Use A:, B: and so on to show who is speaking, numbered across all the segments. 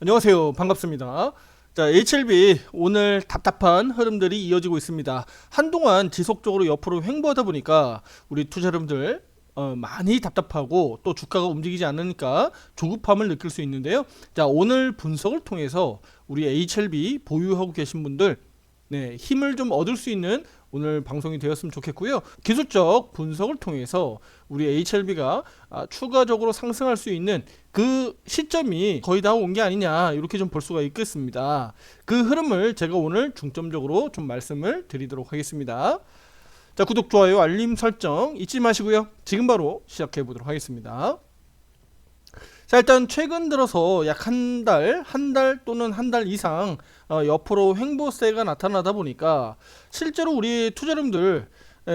A: 안녕하세요. 반갑습니다. 자, HLB 오늘 답답한 흐름들이 이어지고 있습니다. 한동안 지속적으로 옆으로 횡보하다 보니까 우리 투자자분들 많이 답답하고 또 주가가 움직이지 않으니까 조급함을 느낄 수 있는데요. 자, 오늘 분석을 통해서 우리 HLB 보유하고 계신 분들 힘을 좀 얻을 수 있는 오늘 방송이 되었으면 좋겠고요. 기술적 분석을 통해서 우리 HLB가 추가적으로 상승할 수 있는 그 시점이 거의 다 온 게 아니냐 이렇게 좀 볼 수가 있겠습니다. 그 흐름을 제가 오늘 중점적으로 좀 말씀을 드리도록 하겠습니다. 자, 구독, 좋아요, 알림 설정 잊지 마시고요. 지금 바로 시작해 보도록 하겠습니다. 자, 일단 최근 들어서 약 한 달 또는 한 달 이상 옆으로 횡보세가 나타나다 보니까 실제로 우리 투자자분들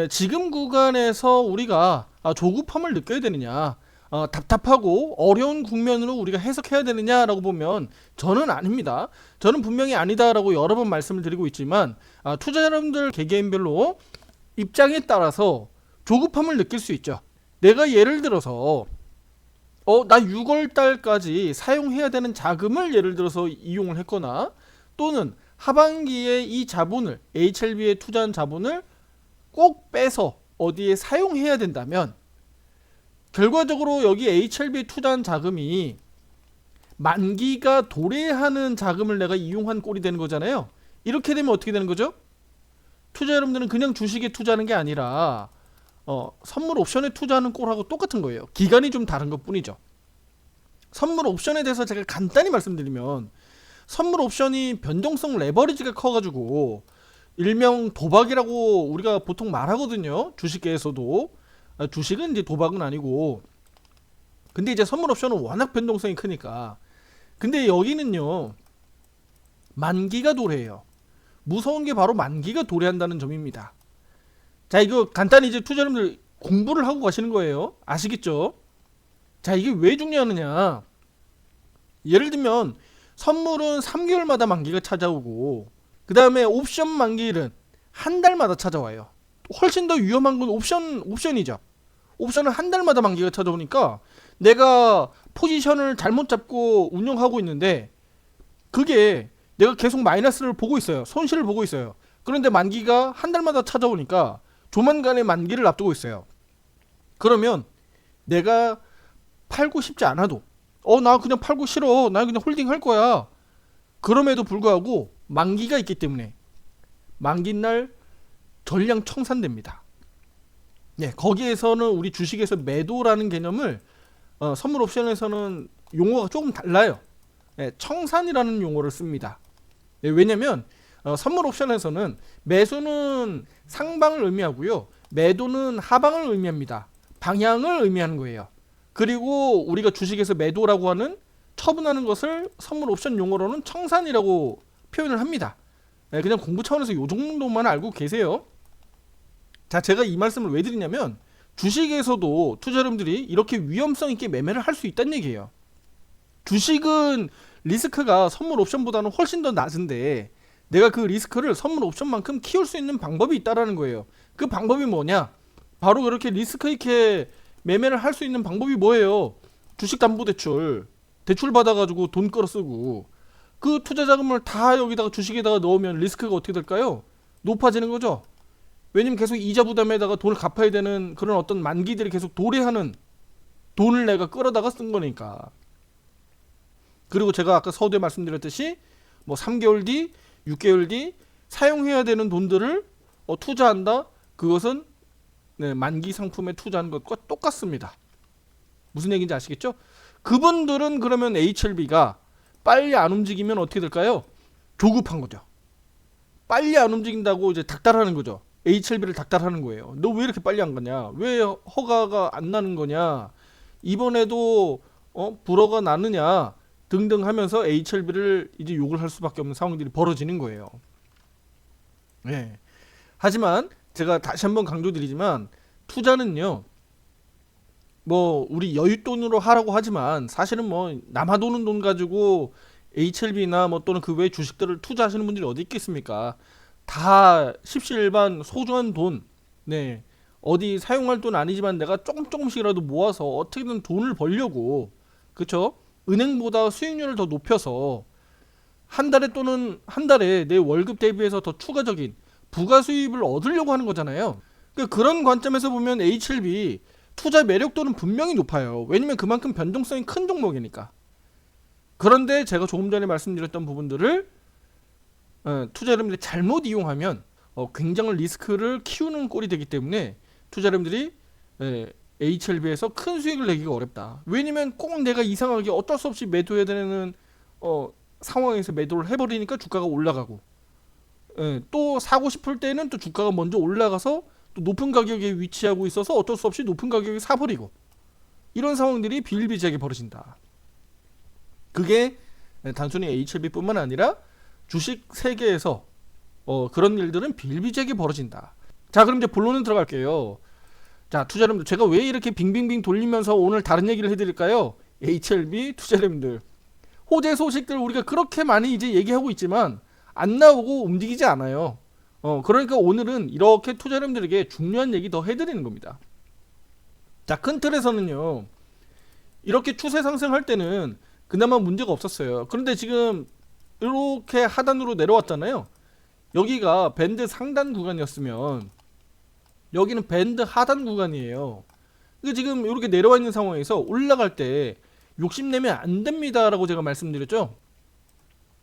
A: 지금 구간에서 우리가 조급함을 느껴야 되느냐, 답답하고 어려운 국면으로 우리가 해석해야 되느냐라고 보면 저는 아닙니다. 저는 분명히 아니다라고 여러 번 말씀을 드리고 있지만 투자자분들 개개인별로 입장에 따라서 조급함을 느낄 수 있죠. 내가 예를 들어서 나 6월 달까지 사용해야 되는 자금을 예를 들어서 이용을 했거나 또는 하반기에 이 자본을 HLB에 투자한 자본을 꼭 빼서 어디에 사용해야 된다면 결과적으로 여기 HLB에 투자한 자금이 만기가 도래하는 자금을 내가 이용한 꼴이 되는 거잖아요. 이렇게 되면 어떻게 되는 거죠? 투자 여러분들은 그냥 주식에 투자하는 게 아니라 선물 옵션에 투자하는 꼴하고 똑같은 거예요. 기간이 좀 다른 것 뿐이죠. 선물 옵션에 대해서 제가 간단히 말씀드리면 선물 옵션이 변동성 레버리지가 커가지고 일명 도박이라고 우리가 보통 말하거든요. 주식계에서도. 주식은 이제 도박은 아니고, 근데 이제 선물 옵션은 워낙 변동성이 크니까. 근데 여기는요, 만기가 도래해요. 무서운 게 바로 만기가 도래한다는 점입니다. 자, 이거 간단히 이제 투자자분들 공부를 하고 가시는 거예요. 아시겠죠? 자, 이게 왜 중요하느냐? 예를 들면 선물은 3개월마다 만기가 찾아오고 그 다음에 옵션 만기일은 한 달마다 찾아와요. 훨씬 더 위험한 건 옵션이죠. 옵션은 한 달마다 만기가 찾아오니까 내가 포지션을 잘못 잡고 운영하고 있는데 그게 내가 계속 마이너스를 보고 있어요. 손실을 보고 있어요. 그런데 만기가 한 달마다 찾아오니까 조만간에 만기를 앞두고 있어요. 그러면 내가 팔고 싶지 않아도 나 그냥 팔고 싫어, 나 그냥 홀딩 할 거야, 그럼에도 불구하고 만기가 있기 때문에 만기날 전량 청산됩니다. 네, 거기에서는 우리 주식에서 매도라는 개념을 선물 옵션에서는 용어가 조금 달라요. 네, 청산이라는 용어를 씁니다. 네, 왜냐면 선물 옵션에서는 매수는 상방을 의미하고요, 매도는 하방을 의미합니다. 방향을 의미하는 거예요. 그리고 우리가 주식에서 매도라고 하는 처분하는 것을 선물 옵션 용어로는 청산이라고 표현을 합니다. 네, 그냥 공부 차원에서 요 정도만 알고 계세요. 자, 제가 이 말씀을 왜 드리냐면 주식에서도 투자자분들이 이렇게 위험성 있게 매매를 할 수 있다는 얘기예요. 주식은 리스크가 선물 옵션보다는 훨씬 더 낮은데 내가 그 리스크를 선물 옵션만큼 키울 수 있는 방법이 있다라는 거예요. 그 방법이 뭐냐? 바로 그렇게 리스크 있게 매매를 할 수 있는 방법이 뭐예요? 주식담보대출, 대출 받아가지고 돈 끌어 쓰고 그 투자 자금을 다 여기다가 주식에다가 넣으면 리스크가 어떻게 될까요? 높아지는 거죠. 왜냐면 계속 이자 부담에다가 돈을 갚아야 되는 그런 어떤 만기들이 계속 도래하는 돈을 내가 끌어다가 쓴 거니까. 그리고 제가 아까 서두에 말씀드렸듯이 뭐 3개월 뒤, 6개월 뒤 사용해야 되는 돈들을 투자한다. 그것은 만기 상품에 투자하는 것과 똑같습니다. 무슨 얘기인지 아시겠죠? 그분들은 그러면 HLB가 빨리 안 움직이면 어떻게 될까요? 조급한 거죠. 빨리 안 움직인다고 이제 닥달하는 거죠. HLB를 닥달하는 거예요. 너 왜 이렇게 빨리 안 가냐? 왜 허가가 안 나는 거냐? 이번에도 불허가 나느냐? 등등 하면서 HLB를 이제 욕을 할 수밖에 없는 상황들이 벌어지는 거예요. 네. 하지만 제가 다시 한번 강조드리지만 투자는요, 뭐 우리 여윳돈으로 하라고 하지만 사실은 뭐 남아도는 돈 가지고 HLB나 뭐 또는 그 외 주식들을 투자하시는 분들이 어디 있겠습니까? 다 십시일반 소중한 돈, 네, 어디 사용할 돈 아니지만 내가 조금씩이라도 모아서 어떻게든 돈을 벌려고, 그쵸? 은행보다 수익률을 더 높여서 한 달에 또는 한 달에 내 월급 대비해서 더 추가적인 부가 수입을 얻으려고 하는 거잖아요. 그러니까 그런 관점에서 보면 HLB 투자 매력도는 분명히 높아요. 왜냐면 그만큼 변동성이 큰 종목이니까. 그런데 제가 조금 전에 말씀드렸던 부분들을 투자 여러분들이 잘못 이용하면 굉장히 리스크를 키우는 꼴이 되기 때문에 투자 여러분들이 HLB에서 큰 수익을 내기가 어렵다. 왜냐면 꼭 내가 이상하게 어쩔 수 없이 매도해야 되는 상황에서 매도를 해버리니까 주가가 올라가고, 또 사고 싶을 때는 또 주가가 먼저 올라가서 또 높은 가격에 위치하고 있어서 어쩔 수 없이 높은 가격에 사버리고, 이런 상황들이 비일비재하게 벌어진다. 그게 단순히 HLB뿐만 아니라 주식 세계에서 그런 일들은 비일비재하게 벌어진다. 자, 그럼 이제 본론은 들어갈게요. 자, 투자 여러분들, 제가 왜 이렇게 빙빙빙 돌리면서 오늘 다른 얘기를 해드릴까요? HLB 투자 여러분들, 호재 소식들 우리가 그렇게 많이 이제 얘기하고 있지만 안 나오고 움직이지 않아요. 그러니까 오늘은 이렇게 투자 여러분들에게 중요한 얘기 더 해드리는 겁니다. 자, 큰 틀에서는요, 이렇게 추세 상승할 때는 그나마 문제가 없었어요. 그런데 지금 이렇게 하단으로 내려왔잖아요. 여기가 밴드 상단 구간이었으면 여기는 밴드 하단 구간이에요. 그러니까 지금 이렇게 내려와 있는 상황에서 올라갈 때 욕심내면 안 됩니다 라고 제가 말씀드렸죠.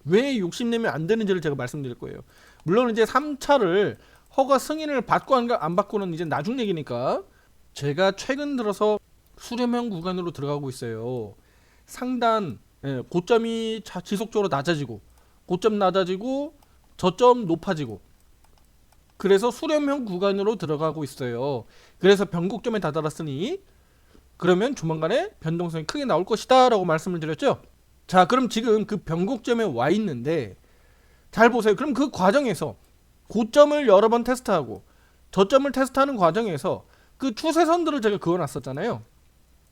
A: 왜 욕심내면 안 되는지를 제가 말씀드릴 거예요. 물론 이제 3차를 허가 승인을 받고 안 받고는 이제 나중 얘기니까, 제가 최근 들어서 수렴형 구간으로 들어가고 있어요. 상단 고점이 지속적으로 낮아지고, 고점 낮아지고, 저점 높아지고, 그래서 수렴형 구간으로 들어가고 있어요. 그래서 변곡점에 다다랐으니 그러면 조만간에 변동성이 크게 나올 것이다 라고 말씀을 드렸죠. 자, 그럼 지금 그 변곡점에 와 있는데 잘 보세요. 그럼 그 과정에서 고점을 여러 번 테스트하고 저점을 테스트하는 과정에서 그 추세선들을 제가 그어놨었잖아요.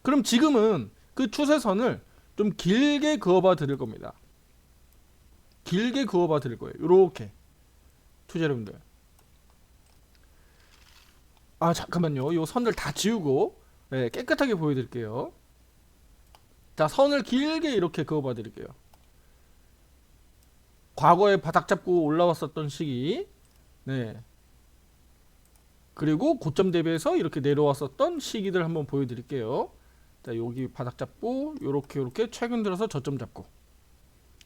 A: 그럼 지금은 그 추세선을 좀 길게 그어봐 드릴 겁니다. 길게 그어봐 드릴 거예요. 요렇게. 투자 여러분들, 잠깐만요. 요 선들 다 지우고 깨끗하게 보여드릴게요. 자, 선을 길게 이렇게 그어봐 드릴게요. 과거에 바닥 잡고 올라왔었던 시기, 그리고 고점 대비해서 이렇게 내려왔었던 시기들 한번 보여드릴게요. 자, 여기 바닥 잡고 요렇게 최근 들어서 저점 잡고,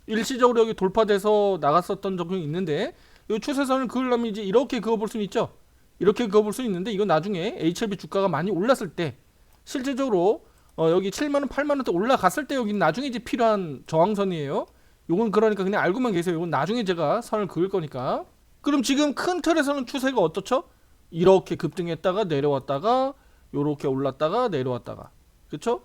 A: 일시적으로 여기 돌파돼서 나갔었던 적이 있는데, 이 추세선을 그으려면 이제 이렇게 그어볼 수는 있죠. 이렇게 그어볼 수 있는데, 이건 나중에 HLB 주가가 많이 올랐을 때, 실질적으로 여기 7만원 8만원대 올라갔을 때 여기 나중에 이제 필요한 저항선이에요. 요건 그러니까 그냥 알고만 계세요. 요건 나중에 제가 선을 그을 거니까. 그럼 지금 큰 틀에서는 추세가 어떻죠? 이렇게 급등했다가 내려왔다가 요렇게 올랐다가 내려왔다가, 그쵸?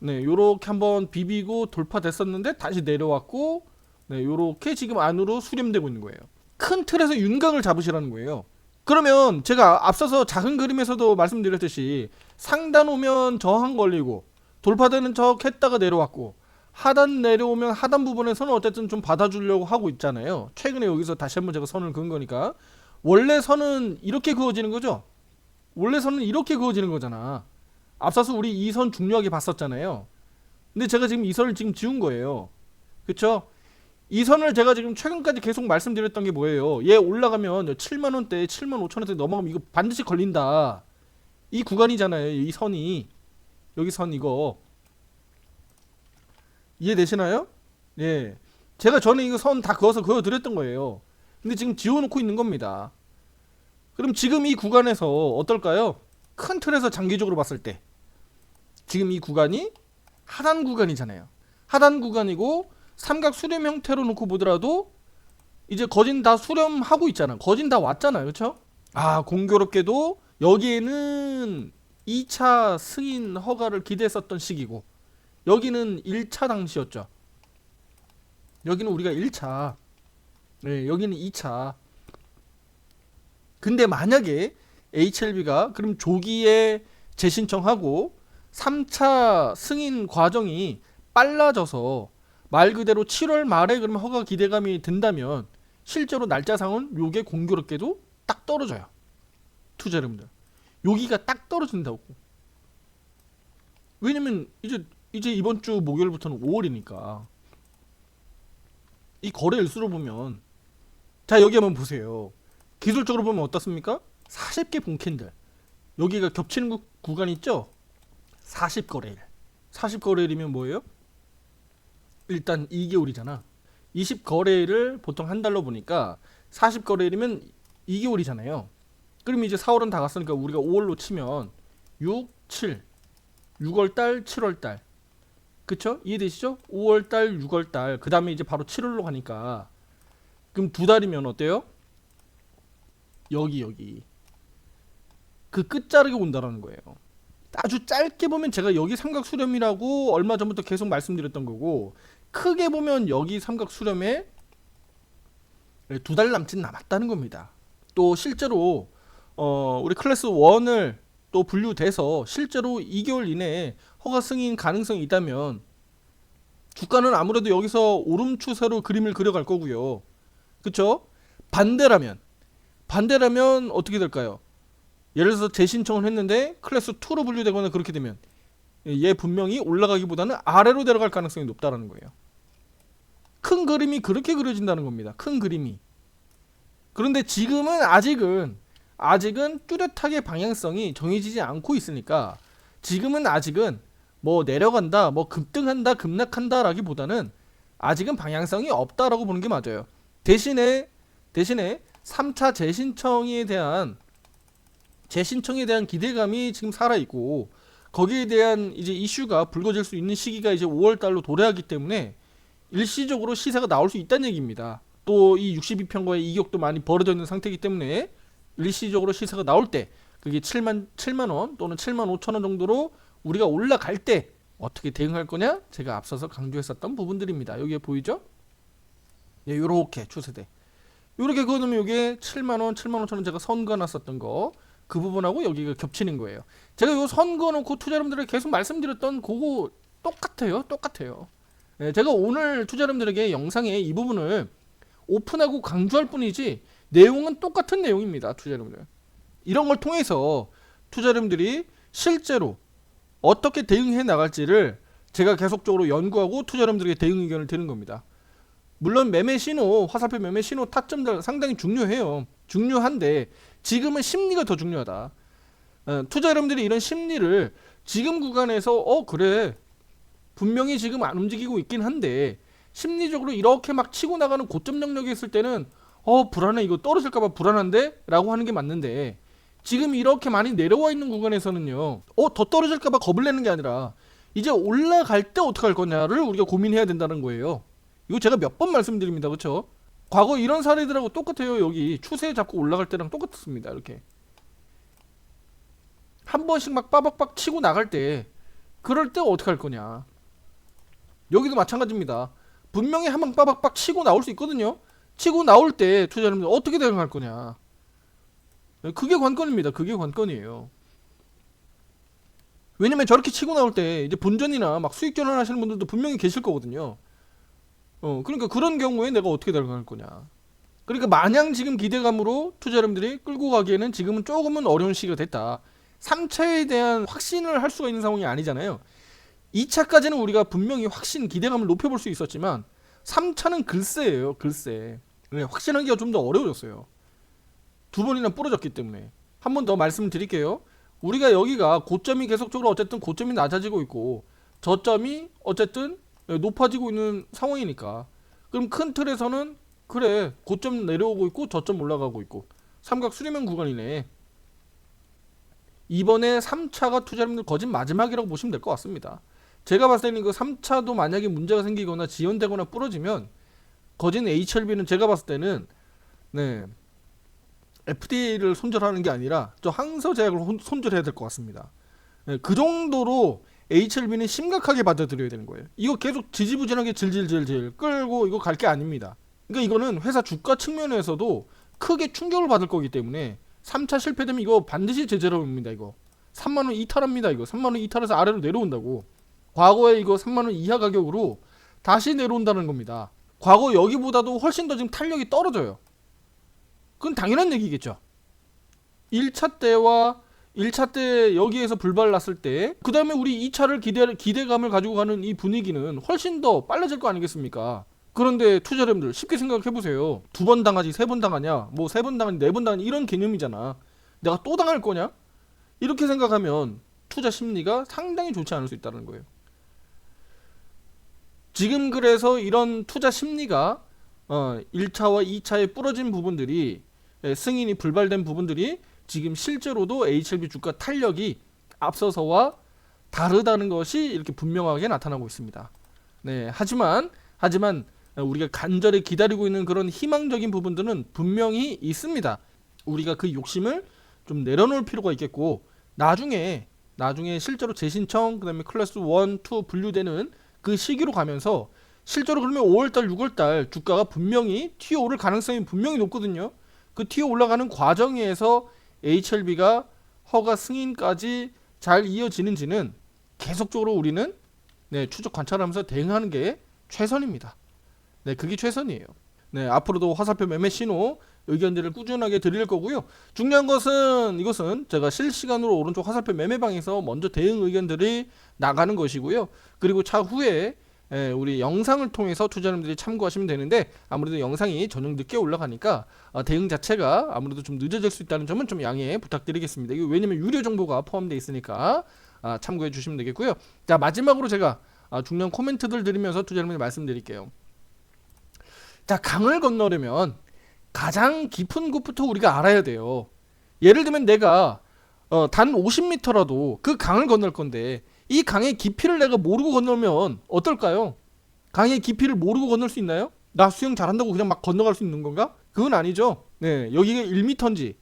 A: 요렇게 한번 비비고 돌파됐었는데 다시 내려왔고, 요렇게 지금 안으로 수렴되고 있는 거예요. 큰 틀에서 윤곽을 잡으시라는 거예요. 그러면 제가 앞서서 작은 그림에서도 말씀드렸듯이 상단 오면 저항 걸리고 돌파되는 척 했다가 내려왔고, 하단 내려오면 하단 부분에서는 어쨌든 좀 받아주려고 하고 있잖아요. 최근에 여기서 다시 한번 제가 선을 그은 거니까, 원래 선은 이렇게 그어지는 거죠. 원래 선은 이렇게 그어지는 거잖아. 앞서서 우리 이 선 중요하게 봤었잖아요. 근데 제가 지금 이 선을 지금 지운 거예요. 그쵸? 이 선을 제가 지금 최근까지 계속 말씀드렸던 게 뭐예요? 얘 올라가면 7만원대 7만 5천원대 넘어가면 이거 반드시 걸린다. 이 구간이잖아요. 이 선이, 여기 선 이거 이해되시나요? 예, 제가 전에 이거 선 다 그어서 그어드렸던 거예요. 근데 지금 지워놓고 있는 겁니다. 그럼 지금 이 구간에서 어떨까요? 큰 틀에서 장기적으로 봤을 때 지금 이 구간이 하단 구간이잖아요. 하단 구간이고 삼각 수렴 형태로 놓고 보더라도 이제 거진 다 수렴하고 있잖아. 거진 다 왔잖아요. 그쵸? 공교롭게도 여기에는 2차 승인 허가를 기대했었던 시기고, 여기는 1차 당시였죠. 여기는 우리가 1차, 여기는 2차. 근데 만약에 HLB가 그럼 조기에 재신청하고 3차 승인 과정이 빨라져서 말 그대로 7월 말에 그러면 허가 기대감이 든다면 실제로 날짜상은 요게 공교롭게도 딱 떨어져요. 투자 여러분들, 여기가 딱 떨어진다고. 왜냐면 이제 이제 이번 주 목요일부터는 5월이니까 이 거래 일수로 보면, 자 여기 한번 보세요. 기술적으로 보면 어떻습니까? 40개 봉캔들, 여기가 겹치는 구간 있죠? 40거래일. 40거래일이면 뭐예요? 일단 2개월이잖아. 20거래일을 보통 한 달로 보니까 40거래일이면 2개월이잖아요. 그럼 이제 4월은 다 갔으니까 우리가 5월로 치면 6, 7, 6월달, 7월달, 그쵸? 이해되시죠? 5월달, 6월달, 그 다음에 이제 바로 7월로 가니까 그럼 두 달이면 어때요? 여기 그 끝자락에 온다라는 거예요. 아주 짧게 보면 제가 여기 삼각수렴이라고 얼마 전부터 계속 말씀드렸던 거고, 크게 보면 여기 삼각수렴에 두 달 남짓 남았다는 겁니다. 또 실제로 우리 클래스 1을 또 분류돼서 실제로 2개월 이내에 허가 승인 가능성이 있다면 주가는 아무래도 여기서 오름 추세로 그림을 그려갈 거고요. 그쵸? 반대라면 어떻게 될까요? 예를 들어서 재신청을 했는데 클래스 2로 분류되거나 그렇게 되면 얘 분명히 올라가기보다는 아래로 내려갈 가능성이 높다라는 거예요. 큰 그림이 그렇게 그려진다는 겁니다. 큰 그림이. 그런데 지금은 아직은 뚜렷하게 방향성이 정해지지 않고 있으니까, 지금은 아직은 뭐 내려간다, 뭐 급등한다, 급락한다 라기보다는 아직은 방향성이 없다라고 보는 게 맞아요. 대신에 3차 재신청에 대한 기대감이 지금 살아있고, 거기에 대한 이제 이슈가 불거질 수 있는 시기가 이제 5월달로 도래하기 때문에 일시적으로 시세가 나올 수 있다는 얘기입니다. 또 이 62평과의 이격도 많이 벌어져 있는 상태이기 때문에 일시적으로 시세가 나올 때, 그게 7만원 또는 7만 5천원 정도로 우리가 올라갈 때 어떻게 대응할 거냐, 제가 앞서서 강조했었던 부분들입니다. 여기에 보이죠? 예, 요렇게 추세대, 요렇게 그어놓으면 요게 7만원 7만 5천원 제가 선 그어놨었던 거, 그 부분하고 여기가 겹치는 거예요. 제가 요 선 그어놓고 투자자분들에게 계속 말씀드렸던 그거 똑같아요. 예, 제가 오늘 투자자분들에게 영상에 이 부분을 오픈하고 강조할 뿐이지 내용은 똑같은 내용입니다. 투자자분들, 이런 걸 통해서 투자자분들이 실제로 어떻게 대응해 나갈지를 제가 계속적으로 연구하고 투자자분들에게 대응 의견을 드리는 겁니다. 물론 매매 신호, 화살표 매매 신호 타점들 상당히 중요한데 지금은 심리가 더 중요하다. 투자 여러분들이 이런 심리를 지금 구간에서 그래 분명히 지금 안 움직이고 있긴 한데 심리적으로 이렇게 막 치고 나가는 고점 영역에 있을 때는 불안해, 이거 떨어질까봐 불안한데? 라고 하는 게 맞는데, 지금 이렇게 많이 내려와 있는 구간에서는요, 더 떨어질까봐 겁을 내는 게 아니라 이제 올라갈 때 어떻게 할 거냐를 우리가 고민해야 된다는 거예요. 이거 제가 몇 번 말씀드립니다. 그쵸? 과거 이런 사례들하고 똑같아요. 여기 추세 잡고 올라갈 때랑 똑같습니다. 이렇게 한 번씩 막 빠박박 치고 나갈 때, 그럴 때 어떻게 할 거냐. 여기도 마찬가지입니다. 분명히 한 번 빠박박 치고 나올 수 있거든요. 치고 나올 때 투자자분들 어떻게 대응할 거냐. 그게 관건입니다. 그게 관건이에요. 왜냐면 저렇게 치고 나올 때 이제 본전이나 막 수익 전환하시는 분들도 분명히 계실 거거든요. 그러니까 그런 경우에 내가 어떻게 대응할 거냐. 그러니까 마냥 지금 기대감으로 투자자분들이 끌고 가기에는 지금은 조금은 어려운 시기가 됐다. 3차에 대한 확신을 할 수가 있는 상황이 아니잖아요. 2차까지는 우리가 분명히 확신, 기대감을 높여볼 수 있었지만 3차는 글쎄예요. 글쎄. 확신하기가 좀 더 어려워졌어요. 두 번이나 부러졌기 때문에. 한 번 더 말씀드릴게요. 우리가 여기가 고점이 계속적으로 어쨌든 고점이 낮아지고 있고 저점이 어쨌든 높아지고 있는 상황이니까, 그럼 큰 틀에서는 그래 고점 내려오고 있고 저점 올라가고 있고 삼각 수렴형 구간이네. 이번에 3차가 투자자분들 거진 마지막이라고 보시면 될 것 같습니다. 제가 봤을 때는 그 3차도 만약에 문제가 생기거나 지연되거나 부러지면 거진 HLB는 제가 봤을 때는 FDA를 손절하는 게 아니라 저 항서 제약을 손절해야 될 것 같습니다. 그 정도로 HLB는 심각하게 받아들여야 되는 거예요. 이거 계속 지지부진하게 질질질질 끌고 이거 갈 게 아닙니다. 그러니까 이거는 회사 주가 측면에서도 크게 충격을 받을 거기 때문에 3차 실패되면 이거 반드시 제재로 옵니다. 이거 3만원 이탈합니다. 이거 3만원 이탈해서 아래로 내려온다고. 과거에 이거 3만원 이하 가격으로 다시 내려온다는 겁니다. 과거 여기보다도 훨씬 더 지금 탄력이 떨어져요. 그건 당연한 얘기겠죠. 1차 때와 1차 때 여기에서 불발 났을 때 그 다음에 우리 2차를 기대감을 가지고 가는 이 분위기는 훨씬 더 빨라질 거 아니겠습니까? 그런데 투자자분들 쉽게 생각해보세요. 2번 당하지 3번 당하냐, 뭐 3번 당하니 4번 당하니 이런 개념이잖아. 내가 또 당할 거냐? 이렇게 생각하면 투자 심리가 상당히 좋지 않을 수 있다는 거예요. 지금 그래서 이런 투자 심리가 1차와 2차에 부러진 부분들이, 승인이 불발된 부분들이 지금 실제로도 HLB 주가 탄력이 앞서서와 다르다는 것이 이렇게 분명하게 나타나고 있습니다. 네, 하지만 우리가 간절히 기다리고 있는 그런 희망적인 부분들은 분명히 있습니다. 우리가 그 욕심을 좀 내려놓을 필요가 있겠고, 나중에 실제로 재신청, 그 다음에 클래스 1, 2 분류되는 그 시기로 가면서 실제로 그러면 5월달, 6월달 주가가 분명히 튀어 오를 가능성이 분명히 높거든요. 그 튀어 올라가는 과정에서 HLB가 허가 승인까지 잘 이어지는지는 계속적으로 우리는 추적 관찰하면서 대응하는 게 최선입니다. 네, 그게 최선이에요. 네, 앞으로도 화살표 매매 신호 의견들을 꾸준하게 드릴 거고요. 중요한 것은 이것은 제가 실시간으로 오른쪽 화살표 매매방에서 먼저 대응 의견들이 나가는 것이고요. 그리고 차후에 우리 영상을 통해서 투자자님들이 참고하시면 되는데, 아무래도 영상이 저녁 늦게 올라가니까 대응 자체가 아무래도 좀 늦어질 수 있다는 점은 좀 양해 부탁드리겠습니다. 이거 왜냐면 유료 정보가 포함되어 있으니까 참고해 주시면 되겠고요. 자, 마지막으로 제가 중요한 코멘트들 드리면서 투자자님들 말씀드릴게요. 자, 강을 건너려면 가장 깊은 곳부터 우리가 알아야 돼요. 예를 들면 내가 단 50m라도 그 강을 건널 건데 이 강의 깊이를 내가 모르고 건너면 어떨까요? 강의 깊이를 모르고 건널 수 있나요? 나 수영 잘한다고 그냥 막 건너갈 수 있는 건가? 그건 아니죠. 네, 여기가 1m인지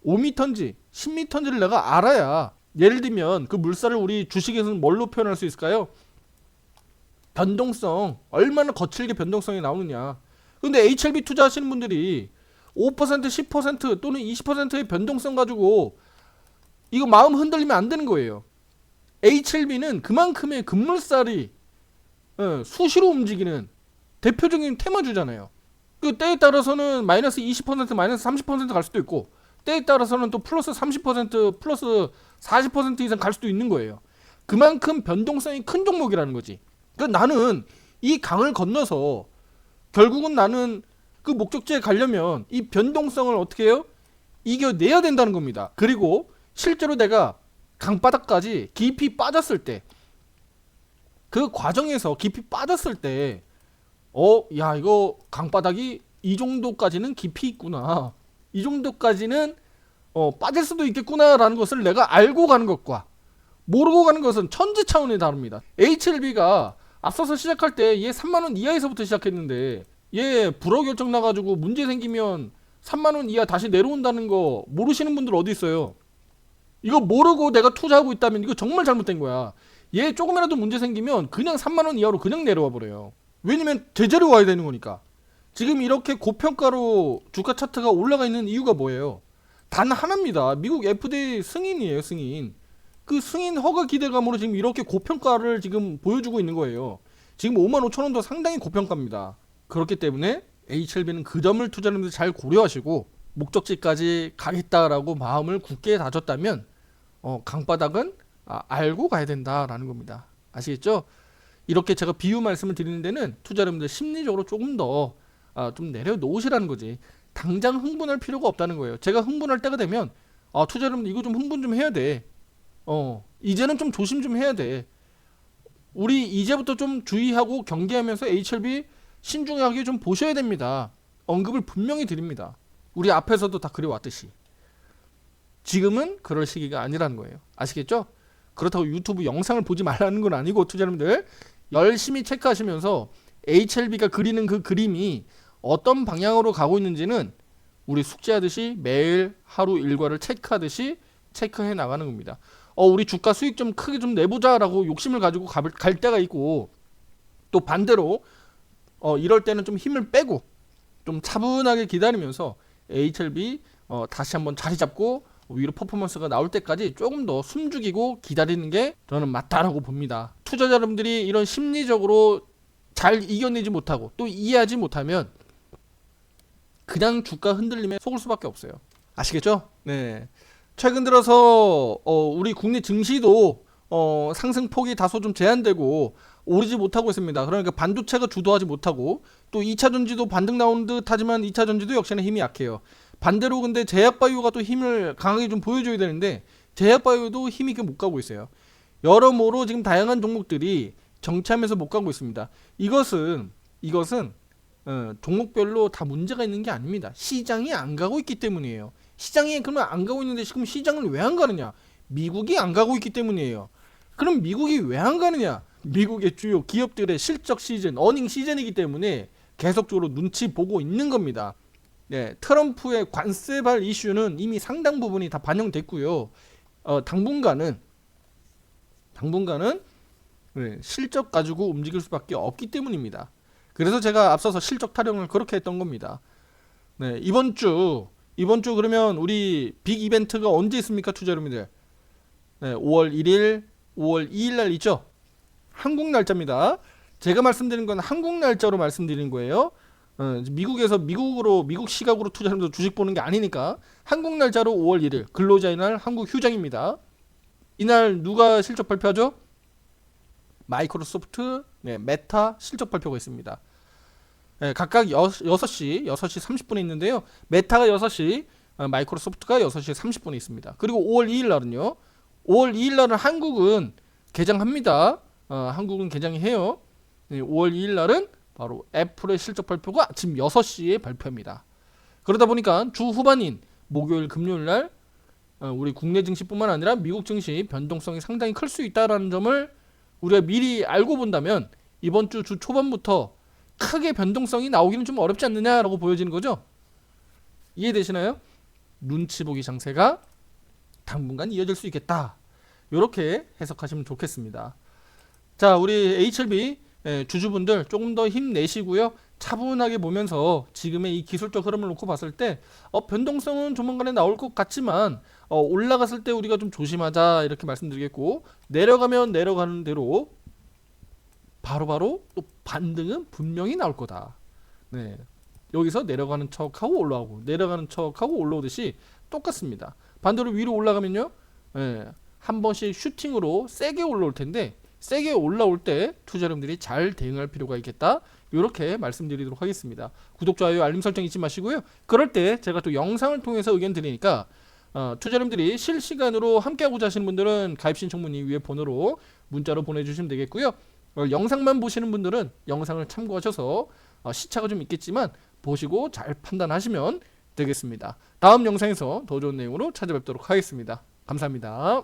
A: 5m인지 10m인지를 내가 알아야, 예를 들면 그 물살을 우리 주식에서는 뭘로 표현할 수 있을까요? 변동성, 얼마나 거칠게 변동성이 나오느냐. 근데 HLB 투자하시는 분들이 5%, 10% 또는 20%의 변동성 가지고 이거 마음 흔들리면 안 되는 거예요. HLB는 그만큼의 급물살이 수시로 움직이는 대표적인 테마주잖아요. 그 때에 따라서는 마이너스 20%, 마이너스 30% 갈 수도 있고, 때에 따라서는 또 플러스 30%, 플러스 40% 이상 갈 수도 있는 거예요. 그만큼 변동성이 큰 종목이라는 거지. 그러니까 나는 이 강을 건너서 결국은 나는 그 목적지에 가려면 이 변동성을 어떻게 해요? 이겨내야 된다는 겁니다. 그리고 실제로 내가 강바닥까지 깊이 빠졌을 때, 그 과정에서 깊이 빠졌을 때 야, 이거 강바닥이 이 정도까지는 깊이 있구나, 이 정도까지는 빠질 수도 있겠구나 라는 것을 내가 알고 가는 것과 모르고 가는 것은 천지 차원이 다릅니다. HLB가 앞서서 시작할 때 얘 3만원 이하에서부터 시작했는데 얘 불허 결정 나가지고 문제 생기면 3만원 이하 다시 내려온다는 거 모르시는 분들 어디 있어요? 이거 모르고 내가 투자하고 있다면 이거 정말 잘못된 거야. 얘 조금이라도 문제 생기면 그냥 3만원 이하로 그냥 내려와 버려요. 왜냐면 제자리 와야 되는 거니까. 지금 이렇게 고평가로 주가 차트가 올라가 있는 이유가 뭐예요? 단 하나입니다. 미국 FDA 승인이에요, 승인. 그 승인 허가 기대감으로 지금 이렇게 고평가를 지금 보여주고 있는 거예요. 지금 55,000원도 상당히 고평가입니다. 그렇기 때문에 HLB는 그 점을 투자자님들 잘 고려하시고 목적지까지 가겠다라고 마음을 굳게 다졌다면 강바닥은 알고 가야 된다라는 겁니다. 아시겠죠? 이렇게 제가 비유 말씀을 드리는 데는 투자자님들 심리적으로 조금 더 좀 내려놓으시라는 거지. 당장 흥분할 필요가 없다는 거예요. 제가 흥분할 때가 되면 투자자님들 이거 좀 흥분 좀 해야 돼. 이제는 좀 조심 좀 해야 돼. 우리 이제부터 좀 주의하고 경계하면서 HLB 신중하게 좀 보셔야 됩니다. 언급을 분명히 드립니다. 우리 앞에서도 다 그래왔듯이. 지금은 그럴 시기가 아니라는 거예요. 아시겠죠? 그렇다고 유튜브 영상을 보지 말라는 건 아니고, 투자자님들 열심히 체크하시면서 HLB가 그리는 그 그림이 어떤 방향으로 가고 있는지는 우리 숙제하듯이 매일 하루 일과를 체크하듯이 체크해 나가는 겁니다. 우리 주가 수익 좀 크게 좀 내보자라고 욕심을 가지고 갈 때가 있고, 또 반대로 이럴 때는 좀 힘을 빼고 좀 차분하게 기다리면서 HLB 다시 한번 자리 잡고 위로 퍼포먼스가 나올 때까지 조금 더 숨죽이고 기다리는 게 저는 맞다라고 봅니다. 투자자 여러분들이 이런 심리적으로 잘 이겨내지 못하고 또 이해하지 못하면 그냥 주가 흔들림에 속을 수밖에 없어요. 아시겠죠? 네. 최근 들어서 우리 국내 증시도 상승폭이 다소 좀 제한되고 오르지 못하고 있습니다. 그러니까 반도체가 주도하지 못하고 또 2차 전지도 반등 나오는 듯 하지만 2차 전지도 역시나 힘이 약해요. 반대로 근데 제약바이오가 또 힘을 강하게 좀 보여줘야 되는데 제약바이오도 힘이 못 가고 있어요. 여러모로 지금 다양한 종목들이 정체하면서 못 가고 있습니다. 이것은 종목별로 다 문제가 있는 게 아닙니다. 시장이 안 가고 있기 때문이에요. 시장이 그러면 안 가고 있는데 지금 시장을 왜 안 가느냐? 미국이 안 가고 있기 때문이에요. 그럼 미국이 왜 안 가느냐? 미국의 주요 기업들의 실적 시즌, 어닝 시즌이기 때문에 계속적으로 눈치 보고 있는 겁니다. 네, 트럼프의 관세발 이슈는 이미 상당 부분이 다 반영됐고요. 당분간은 네, 실적 가지고 움직일 수밖에 없기 때문입니다. 그래서 제가 앞서서 실적 타령을 그렇게 했던 겁니다. 네, 이번 주 그러면 우리 빅 이벤트가 언제 있습니까, 투자자분들? 네, 5월 1일, 5월 2일 날 있죠. 한국 날짜입니다. 제가 말씀드린 건 한국 날짜로 말씀드린 거예요. 미국에서 미국 시각으로 투자하면서 주식 보는 게 아니니까 한국 날짜로 5월 1일 근로자의 날 한국 휴장입니다. 이날 누가 실적 발표하죠? 마이크로소프트, 네, 메타 실적 발표가 있습니다. 네, 각각 6시 30분에 있는데요. 메타가 6시, 마이크로소프트가 6시 30분에 있습니다. 그리고 5월 2일 날은요. 5월 2일 날은 한국은 개장합니다. 한국은 개장해요. 네, 5월 2일 날은 바로 애플의 실적 발표가 아침 6시에 발표합니다. 그러다 보니까 주 후반인 목요일, 금요일 날 우리 국내 증시뿐만 아니라 미국 증시 변동성이 상당히 클 수 있다는 점을 우리가 미리 알고 본다면 이번 주 초반부터 크게 변동성이 나오기는 좀 어렵지 않느냐라고 보여지는 거죠. 이해되시나요? 눈치 보기 장세가 당분간 이어질 수 있겠다. 이렇게 해석하시면 좋겠습니다. 자, 우리 HLB 주주분들 조금 더 힘내시고요. 차분하게 보면서 지금의 이 기술적 흐름을 놓고 봤을 때 변동성은 조만간에 나올 것 같지만 올라갔을 때 우리가 좀 조심하자 이렇게 말씀드리겠고, 내려가면 내려가는 대로 바로바로 또 반등은 분명히 나올 거다. 네, 여기서 내려가는 척하고 올라오고 내려가는 척하고 올라오듯이 똑같습니다. 반대로 위로 올라가면요, 한 번씩 슈팅으로 세게 올라올 텐데 세게 올라올 때 투자자분들이 잘 대응할 필요가 있겠다. 이렇게 말씀드리도록 하겠습니다. 구독, 좋아요, 알림 설정 잊지 마시고요. 그럴 때 제가 또 영상을 통해서 의견 드리니까 투자자분들이 실시간으로 함께하고자 하시는 분들은 가입 신청 문의 위에 번호로 문자로 보내주시면 되겠고요. 영상만 보시는 분들은 영상을 참고하셔서 시차가 좀 있겠지만 보시고 잘 판단하시면 되겠습니다. 다음 영상에서 더 좋은 내용으로 찾아뵙도록 하겠습니다. 감사합니다.